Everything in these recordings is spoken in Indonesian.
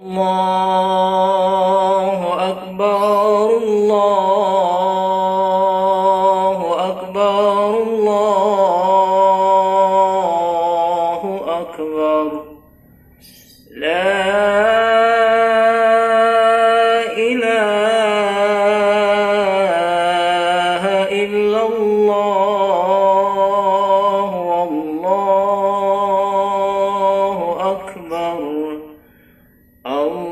Allahu Akbar, Allahu Akbar, Allahu Akbar. La ilaha illallah, Allahu Akbar. Allahu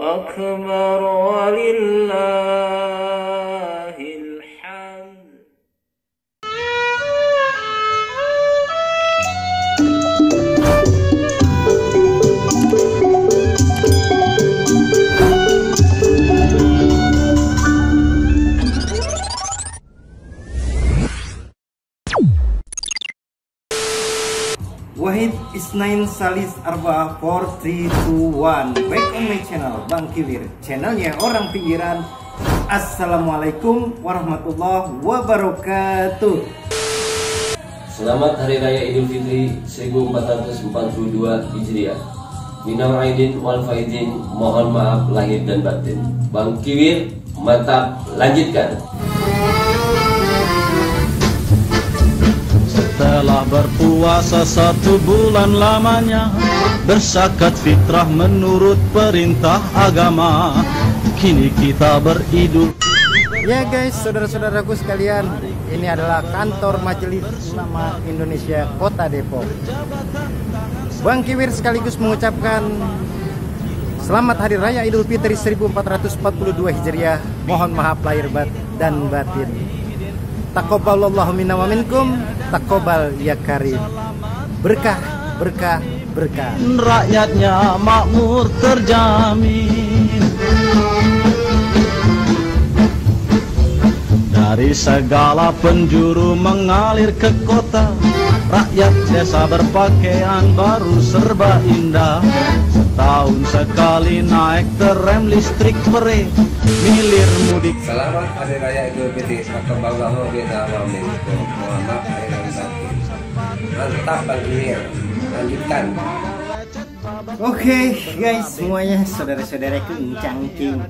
Akbar walillahil hamd. Wahid Isnain Salis Arba 4 3 2 1. Back on my channel Bang Kiwir, channelnya orang pinggiran. Assalamualaikum warahmatullahi wabarakatuh. Selamat Hari Raya Idul Fitri 1442 Hijriah. Minal aidin wal faizin, mohon maaf lahir dan batin. Bang Kiwir, mantap, lanjutkan. Setelah berpuasa 1 bulan lamanya, berzakat fitrah menurut perintah agama, kini kita beridul. Ya guys, saudara-saudaraku sekalian, ini adalah kantor Majelis Ulama Indonesia Kota Depok. Bang Kiwir sekaligus mengucapkan selamat Hari Raya Idul Fitri 1442 Hijriah. Mohon maaf lahir dan batin. Taqabbalallahu minna wa minkum, taqabbal ya karim. Berkah, berkah, berkah. Rakyatnya makmur terjamin. Dari segala penjuru mengalir ke kota, rakyat desa berpakaian baru serba indah. Setahun sekali naik terrem listrik pere, milir mudik. Selamat Hari Raya Idul Fitri 1442 Hijriah. Mohon maaf lahir dan batin. Mantap Bang Kiwir, lanjutkan. Oke guys, semuanya saudara-saudaraku cangking,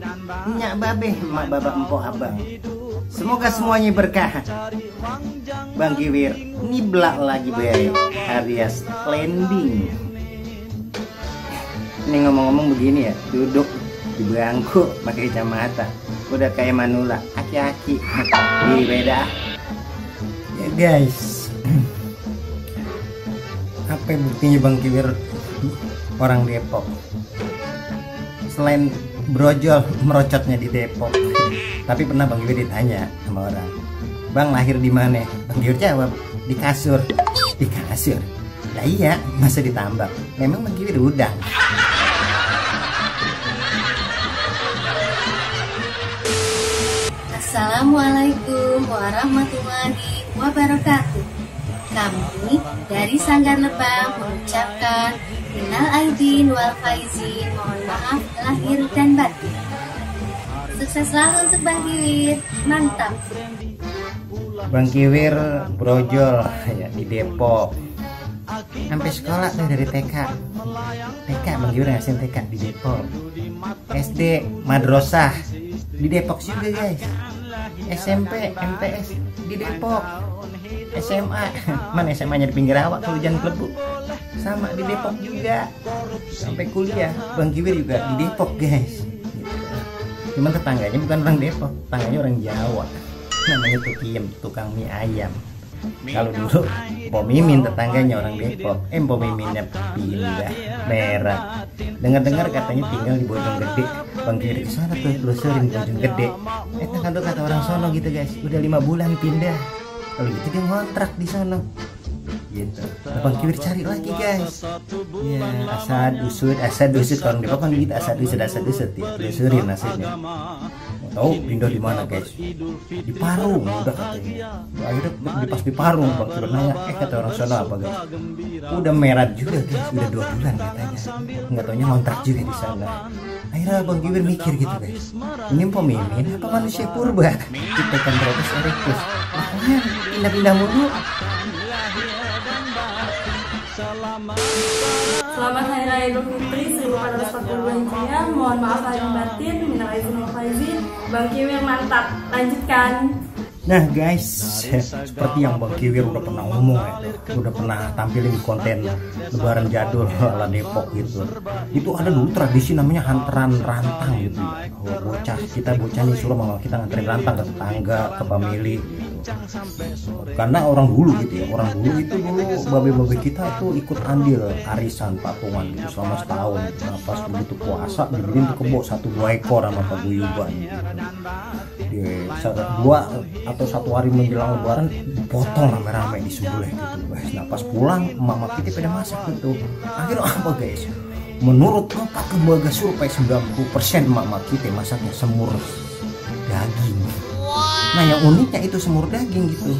nyak babe, mak baba, empok abang. Semoga semuanya berkah. Bang Kiwir, niblak lagi baik, alias landing. Ini ngomong-ngomong begini ya, duduk di bangku pakai kacamata, udah kayak manula, aki-aki. Di beda. Ya guys, apa buktinya Bang Kiwir orang Depok? Selain brojol merocotnya di Depok, tapi pernah Bang Kiwir ditanya sama orang, Bang lahir di mana? Bang Kiwir jawab, di kasur. Di kasur? Ya iya, masa ditambak? Memang Bang Kiwir udang. Assalamualaikum warahmatullahi wabarakatuh. Kami dari Sanggar Lebak mengucapkan minal aidin wal faizin, mohon maaf lahir dan batin. Sukses selalu untuk Bang Kiwir, mantap. Bang Kiwir brojol ya di Depok. Sampai sekolah tuh dari TK. Bang Kiwir ngasihin TK di Depok. SD madrasah di Depok juga guys. SMP MTS di Depok. SMA mana SMA-nya di pinggir awak kalau jangan Klebu, sama di Depok juga. Sampai kuliah Bang Kiwir juga di Depok guys. Cuman tetangganya bukan orang Depok, tetangganya orang Jawa, namanya Tukiem, tukang mie ayam. Kalau dulu Po Mimin tetangganya orang Depok, Po Miminnya pindah merah. Dengar-dengar katanya tinggal di Bojonggede. Bang Kiwir ke sana tuh telusurin Bojonggede. Kata orang sono gitu guys, udah 5 bulan pindah. Kalau gitu dia ngontrak di sono. Gitu. Nah, Bang Kiwir cari lagi guys. Ya, asad usut kalau Depok kan gitu, asad usut ya. Telusurin nasibnya. Tahu pindah di mana guys? Di Parung udah katanya. Akhirnya pas di Parung Bang Kiwir nanya, kata orang sono apa guys? Udah merah juga guys, udah 2 bulan katanya. Nggak taunya ngontrak juga di sana. Akhirnya Bang Kiwir mikir gitu guys, ini pemimpin apa manusia purba? Kita kan terus erectus, makanya pindah-pindah mulu. Selamat Hari Raya Idul Fitri 1442 Hijriah. Mohon maaf lahir batin, minal aidin wal faizin. Bang Kiwir mantap, lanjutkan. Nah guys, seperti yang Bang Kiwir udah pernah ngomong ya, udah pernah tampilin di konten Lebaran jadul ala Depok gitu. Itu ada dulu tradisi namanya hantaran rantang gitu ya. Bocah nih suruh mama kita nganterin rantang ke tetangga, ke pemilik gitu. Karena orang dulu gitu ya, orang dulu itu dulu babe-babe kita itu ikut andil arisan patungan gitu selama setahun. Nah, pas begitu puasa dibeliin tuh kebo 1-2 ekor sama paguyuban gitu. Di 2 atau 1 hari menjelang lebaran potong rame-rame di sembelih gitu guys. Nah pas pulang mama kita pada masak gitu. Akhirnya apa guys? Menurut lembaga survei 90% mama kita masaknya semur daging. Nah yang uniknya itu semur daging gitu.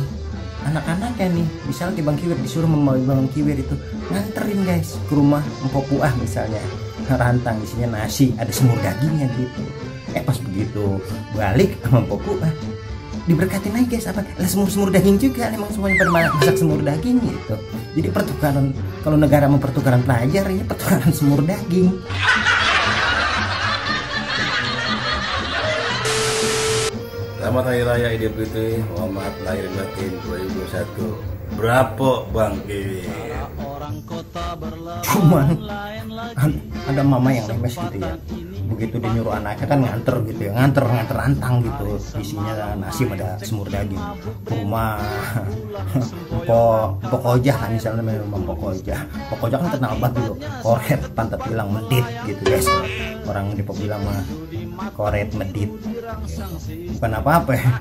Anak-anaknya nih, misalnya Bang Kiwir disuruh sama Bang Kiwir itu nganterin guys ke rumah Mpok Puah misalnya, rantang isinya nasi, ada semur dagingnya gitu. Pas begitu balik sama Mpok Puah diberkatin lagi guys, apa lah semur daging juga, emang semuanya pada masak semur daging gitu. Jadi pertukaran, kalau negara mau pertukaran pelajar, ini pertukaran semur daging. Selamat Hari Raya Idul Fitri, mohon maaf lahir batin 2021. Berapa Bang Kiwir? Cuman ada mama yang lemes gitu ya, begitu dia nyuruh anaknya kan nganter gitu ya, nganter rantang gitu, isinya nasi ada semur daging ke rumah Mpok Ojah kan, misalnya memang Mpok Ojah kan kenal banget dulu, koret pantat bilang medit gitu guys, orang Depok bilang mah koret medit, bukan apa-apa ya.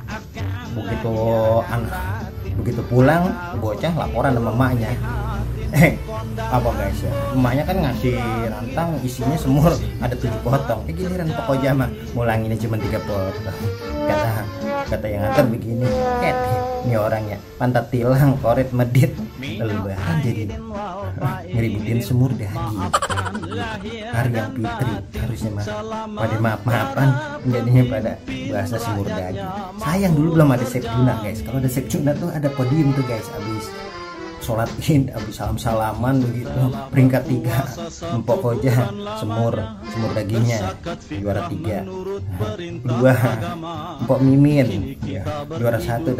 Begitu pulang bocah laporan sama emaknya, apa guys ya, emaknya kan ngasih rantang isinya semur ada 7 potong, giliran pokoknya mah ngulanginnya cuma 3 potong. Kata yang nganter begini, ini orangnya pantat tilang koret medit, lebaran jadi ngeributin semur daging. Hari yang fitri harusnya mah pada maaf-maafan, jadinya pada bahasa semur daging. Sayang dulu belum ada sekjuna guys. Kalau ada sekjuna tuh ada podium tuh guys, abis sholat id, abis salam-salaman begitu, peringkat 3 Mpok Ojah semur dagingnya juara 3, 2 Mpok Mimin ya, juara 1 tuh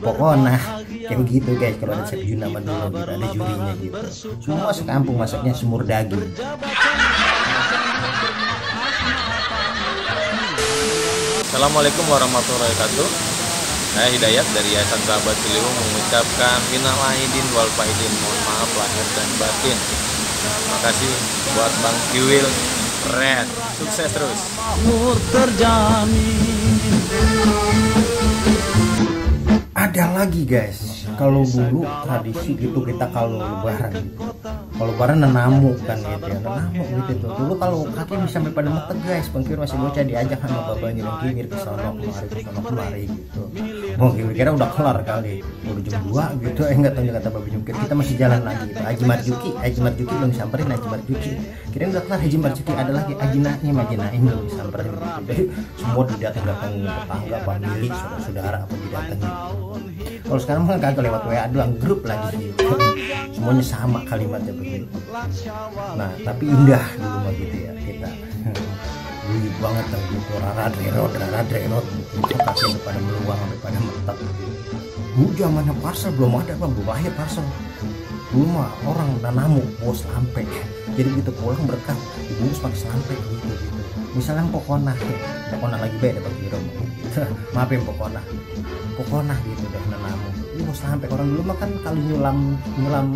Mpok Onah, kayak begitu guys. Kalau ada sekjuna dulu gitu, ada jurinya gitu, semua sekampung masaknya semur daging. Assalamualaikum warahmatullahi wabarakatuh. Saya Hidayat dari Yayasan Sahabat Ciliwung mengucapkan minal aidin wal faizin, mohon maaf lahir dan batin. Terima kasih buat Bang Kiwir, keren, sukses terus. Ada lagi guys, kalau dulu tradisi gitu kita kalau lebaran nenamu kan gitu ya, nenamu gitu tuh. Dulu kalau kakek bisa sampai pada metek guys, Bang Kiwir masih bocah diajak sama babanya Bang Kiwir ke sono kemari gitu. Bang Kiwir kira udah kelar kali, udah jam 2 gitu, enggak tahu kata Babi Jungkir, kita masih jalan lagi gitu. Haji Marjuki belum disamperin, Haji Marjuki kira udah kelar, Haji Marjuki ada lagi, Haji Naim belum disamperin gitu. Jadi semua didatang tetangga, famili, saudara apa didatengin. Kalau sekarang kan kagak lewat WA doang, grup lagi gitu. Semuanya sama kalimatnya begitu. Nah tapi indah dulu mah gitu ya, kita dulu banget kan gitu, rara drenot gitu, kaki pada meluang sampai pada metak gitu. Dulu zamannya parcel belum ada Bang, belum lahir parcel. Dulu mah orang nanamu bawa selampe, jadi begitu pulang berkah dibungkus pakai selampe gitu. Misalnya pokoknya lagi beda bagi Romo gitu. Maaf ya pokoknya gitu deh nanamu. Ini mau selampe, orang dulu mah kan kalau nyulam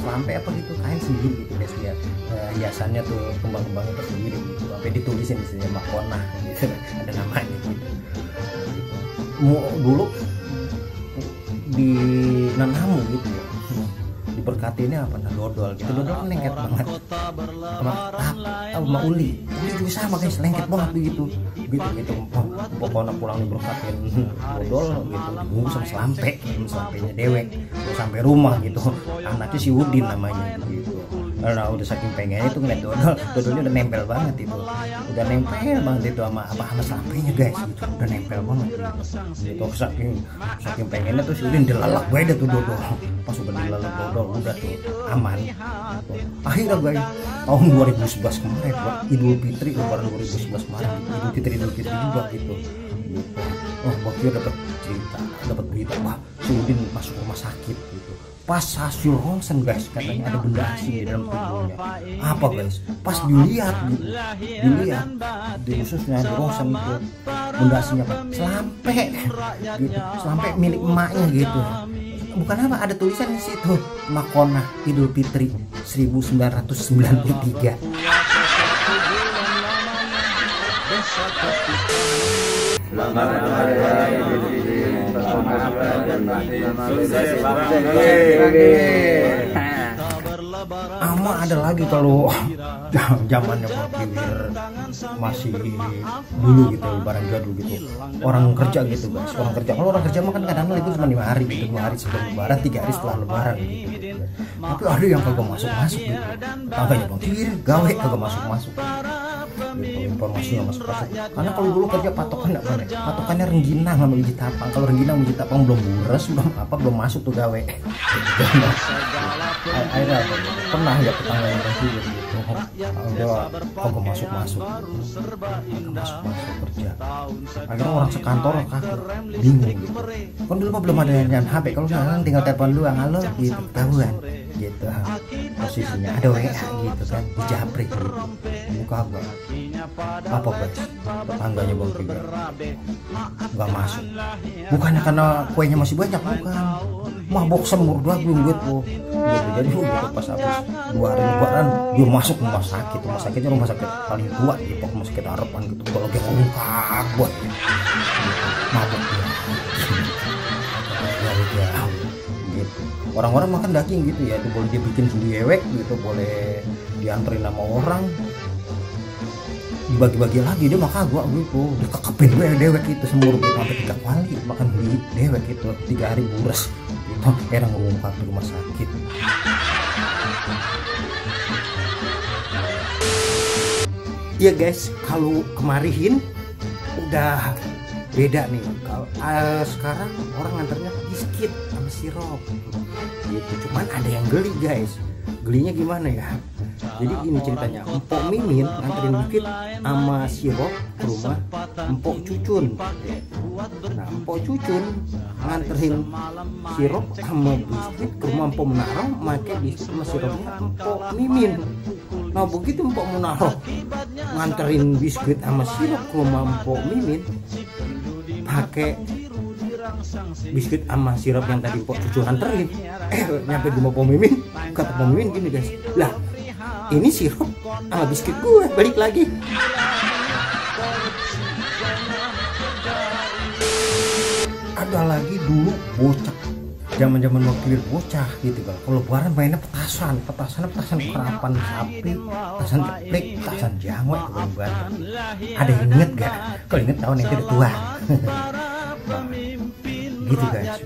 selampe apa gitu kain sendiri gitu guys ya. Hiasannya tuh kembang-kembangnya tersendiri gitu. Sampai ditulisin di sini makona gitu. Ada namanya gitu. Dulu di nanamu gitu ya. Diberkatinya apa, dodol gitu, dodol kan lengket banget sama uli juga sama guys, lengket banget begitu pokoknya pulang diberkatin dodol gitu, dibungkus sama selampenya dewek sampai rumah gitu, anaknya si Udin namanya gitu. Karena udah saking pengennya itu ngeliat dodolnya udah nempel banget itu, udah nempel banget itu sama sampingnya guys, gitu. Udah nempel banget itu, saking pengennya tuh si Udin dilalak beda tuh dodol. Pas udah dilalak dodol udah tuh aman gitu. Akhirnya guys tahun 2011 kemarin Idul Fitri, lebaran 2011 kemarin, Idul Fitri juga gitu. Oh, waktu dapat cerita, dapat berita, wah si Udin masuk rumah sakit gitu. Pas hasil ronsen guys, katanya ada benda asing di dalam tubuhnya. Apa guys? Pas dilihat gitu, di khususnya di ronsen itu benda asingnya apa? Selampe gitu, selampe milik emaknya gitu. Bukan apa, ada tulisan di situ Makonah Idul Fitri 1993. Selamat Hari Raya Idul Fitri. Ama ada lagi kalau zamannya Pak Kiwir masih dulu gitu, lebaran jadul gitu, orang kerja gitu guys, orang kerja. Kalau orang kerja mah kan kadang itu cuma 5 hari gitu, 2 hari sebelum lebaran, 3 hari setelah lebaran gitu. Tapi ada yang kagak masuk gitu, tangganya Bang Kiwir gawe kagak masuk gitu, informasinya masuk. Karena kalau dulu kerja patokannya rengginang sama biji tapang. Kalau rengginang biji tapang belum buras, belum masuk tuh gawe. Akhirnya pernah ya tetangga yang gitu, kagak masuk kerja. Akhirnya orang sekantor kaget, bingung gitu. Kan dulu belum ada yang HP, kalau sekarang tinggal telepon doang, halo gitu, ketahuan gitu. Posisinya ada WA gitu kan, dijaprik gitu. Buka apa guys, tetangganya Bang Kiwir nggak masuk, bukannya karena kuenya masih banyak, bukan, mabok semur doang belum gitu. Jadi udah pas habis 2 hari lebaran dia masuk rumah sakitnya rumah sakit paling tua di rumah sakit harapan gitu. Kalau dia ngungkap buat mabok dia gitu. Orang-orang makan daging gitu ya, itu boleh dia bikin sendiri gitu, boleh dianterin sama orang, dibagi-bagi lagi, dia makan gua gitu, dikekepin gue dewek itu semur gitu, sampai 3 kali makan di dewek itu 3 hari buras gitu. Era ngungkap di rumah sakit. Iya guys, kalau kemarin udah beda nih. Kalau sekarang orang nganternya biskuit sama sirup gitu. Cuman ada yang geli guys, gelinya gimana ya? Jadi gini ceritanya, Empok Mimin nganterin biskuit sama sirup ke rumah Empok Cucun. Nah, Empok Cucun nganterin sirup sama biskuit ke rumah Empok Menaro, pakai biskuit sama sirupnya Empok Mimin. Nah, begitu Empok Menaro nganterin biskuit sama sirup ke rumah Empok Mimin, pakai biskuit sama sirup yang tadi Empok Cucun nganterin. Nyampe di rumah Empok Mimin, kata Empok Mimin gini guys, lah ini sirup sama biskuit gue balik lagi. Ada lagi dulu bocah, zaman waktu bocah gitu kan, kalau lebaran mainnya petasan kerapan sapi, petasan geprek, petasan jangwek kalau lebaran. Ada yang inget gak? Kalau inget tahun itu udah tua. Nah, gitu guys.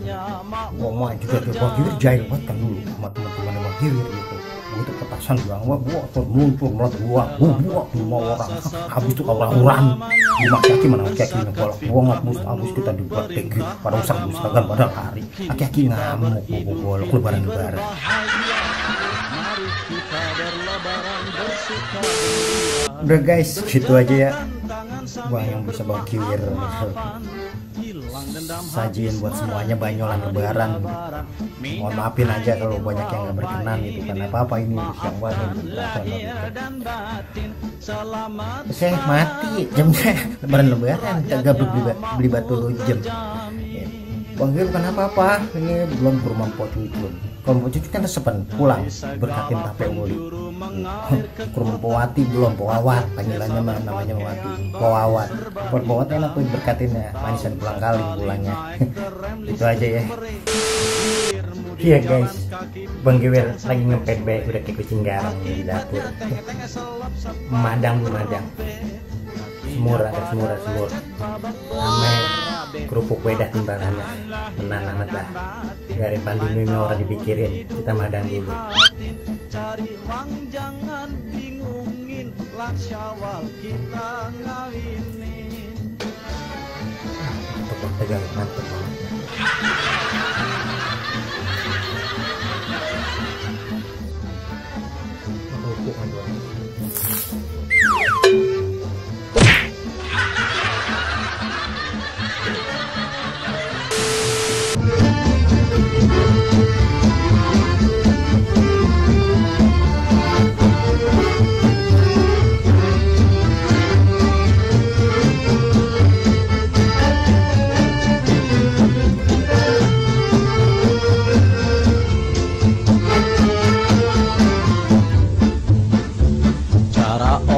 Ngomong juga tuh Bang Kiwir jahil banget kan dulu sama teman-teman Bang Kiwir gitu. Itu petasan jangwek buat muncul buat di rumah orang. Habis itu orang dimaki-aki mana aki-aki ngolak buang habis kita dibuat tegi pada usang kan pada hari aki-aki ngamuk bolak lebaran. Udah guys, gitu aja ya Bang yang bisa Bang Kiwir sajiin buat semuanya banyolan lebaran. Mohon maafin aja kalau banyak yang gak berkenan gitu, karena apa ini yang banyak saya mati jamnya lebaran kagak beli batu jam. Bang Kiwir bukan apa-apa, ini belum ke rumah Mpok Cucun. Kalau Mpok Cucun kan sepen pulang berkatin tape uli. Ke rumah Powati belum, Powawat panggilannya namanya Powati, Powawat. Powawat enak tuh berkatinnya, manisan pulang kali pulangnya. Itu aja ya. Iya guys, Bang Kiwir lagi ngepet baik udah kayak kucing garang di dapur. Memadang semur ramai kerupuk beda timbangannya, menang amat lah. Dari pandemi ini orang dipikirin, kita madang dulu. cari uang jangan bingungin, lah Syawal kita ngawinin. Mantap, pegang, mantap.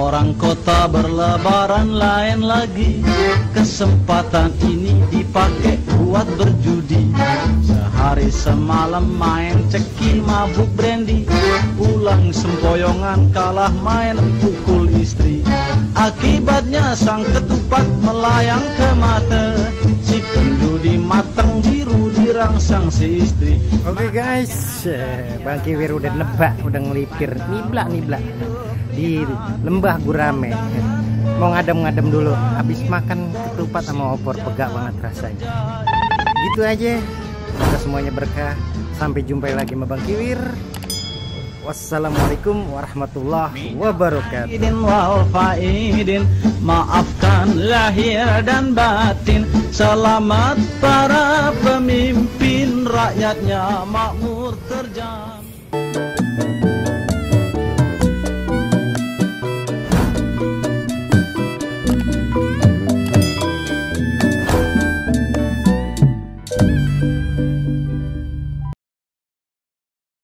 Orang kota berlebaran lain lagi, kesempatan ini dipakai buat berjudi. Sehari semalam main ceki mabuk brandy, pulang sempoyongan kalah main pukul istri. Akibatnya sang ketupat melayang ke mata, si penjudi matang biru dirangsang si istri. Oke guys, Bang Kiwir udah nebak, udah ngelipir niblak di lembah gurame. Mau ngadem dulu, habis makan ketupat sama opor, pegak banget rasanya. Gitu aja, semoga semuanya berkah. Sampai jumpa lagi sama Bang Kiwir. Wassalamualaikum warahmatullahi wabarakatuh. Wal faidin, maafkan lahir dan batin. Selamat para pemimpin, rakyatnya makmur terjamin.